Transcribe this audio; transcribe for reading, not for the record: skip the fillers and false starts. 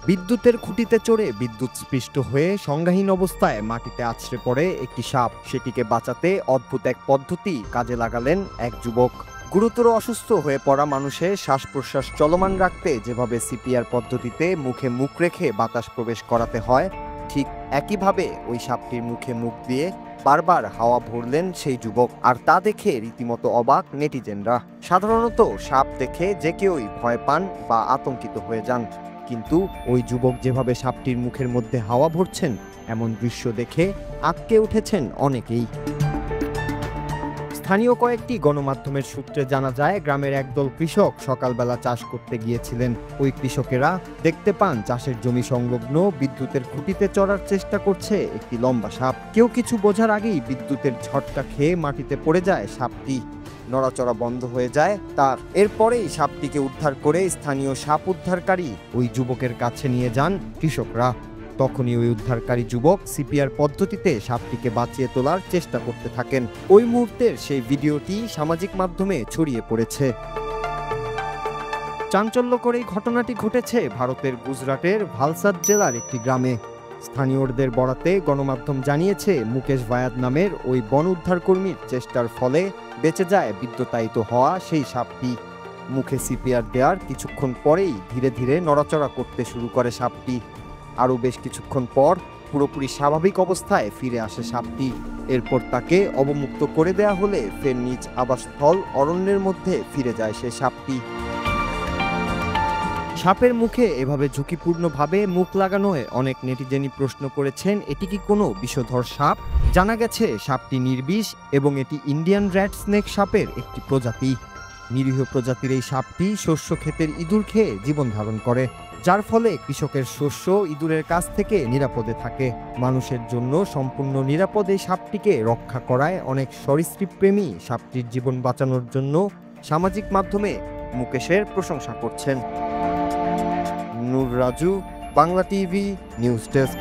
বিদ্যুতের খুঁটিতে চড়ে বিদ্যুৎস্পৃষ্ট হয়ে সংজ্ঞাহীন অবস্থায় মাটিতে আছড়ে পড়ে একটি সাপ। সেটিকে বাঁচাতে অদ্ভুত এক পদ্ধতি কাজে লাগালেন এক যুবক। গুরুতর অসুস্থ হয়ে পড়া মানুষের শ্বাস প্রশ্বাস চলমান রাখতে যেভাবে সিপিআর পদ্ধতিতে মুখে মুখ রেখে বাতাস প্রবেশ করাতে হয়, ঠিক একইভাবে ওই সাপটির মুখে মুখ দিয়ে বারবার হাওয়া ভরলেন সেই যুবক। আর তা দেখে রীতিমতো অবাক নেটিজেনরা। সাধারণত সাপ দেখে যে কেউই ভয় পান বা আতঙ্কিত হয়ে যান, কিন্তু ওই যুবক যেভাবে সাপটির মুখের মধ্যে হাওয়া ভরছেন, এমন দৃশ্য দেখে আঁতকে উঠেছেন অনেকেই। স্থানীয় কয়েকটি গণমাধ্যমের সূত্রে জানা যায়, গ্রামের একদল কৃষক সকালবেলা চাষ করতে গিয়েছিলেন। ওই কৃষকেরা দেখতে পান চাষের জমি সংলগ্ন বিদ্যুতের খুঁটিতে চড়ার চেষ্টা করছে একটি লম্বা সাপ। কেউ কিছু বোঝার আগেই বিদ্যুতের ঝটকা খেয়ে মাটিতে পড়ে যায় সাপটি। নড়াচড়া বন্ধ হয়ে যায় তার। এরপরেই সাপটিকে উদ্ধার করে স্থানীয় সাপ উদ্ধারকারী ওই যুবকের কাছে নিয়ে যান কৃষকরা। তখনই ওই উদ্ধারকারী যুবক সিপিআর পদ্ধতিতে সাপটিকে বাঁচিয়ে তোলার চেষ্টা করতে থাকেন। ওই মুহূর্তের সেই ভিডিওটি সামাজিক মাধ্যমে ছড়িয়ে পড়েছে। চাঞ্চল্যকর এই ঘটনাটি ঘটেছে ভারতের গুজরাটের ভালসাদ জেলার একটি গ্রামে। স্থানীয়দের বরাতে গণমাধ্যম জানিয়েছে, মুকেশ ভায়াদ নামের ওই বন উদ্ধারকর্মীর চেষ্টার ফলে বেঁচে যায় বিদ্যুতায়িত হওয়া সেই সাপটি। মুখে সিপিআর দেওয়ার কিছুক্ষণ পরেই ধীরে ধীরে নড়াচড়া করতে শুরু করে সাপটি। আরও বেশ কিছুক্ষণ পর পুরোপুরি স্বাভাবিক অবস্থায় ফিরে আসে সাপটি। এরপর তাকে অবমুক্ত করে দেয়া হলে ফের নিজ আবাসস্থল অরণ্যের মধ্যে ফিরে যায় সে সাপটি। সাপের মুখে এভাবে ঝুঁকিপূর্ণভাবে মুখ লাগানোয় অনেক নেটিজেনই প্রশ্ন করেছেন, এটি কি কোনো বিষধর সাপ? জানা গেছে সাপটি নির্বিষ এবং এটি ইন্ডিয়ান র্যাট স্নেক সাপের একটি প্রজাতি। নিরীহ প্রজাতির এই সাপটি শস্য ক্ষেতের ইঁদুর খেয়ে জীবন ধারণ করে, যার ফলে কৃষকের শস্য ইঁদুরের কাছ থেকে নিরাপদে থাকে। মানুষের জন্য সম্পূর্ণ নিরাপদ এই সাপটিকে রক্ষা করায় অনেক সরীসৃপ প্রেমী সাপটির জীবন বাঁচানোর জন্য সামাজিক মাধ্যমে মুকেশের প্রশংসা করছেন। Noor Raju, Bangla TV news desk.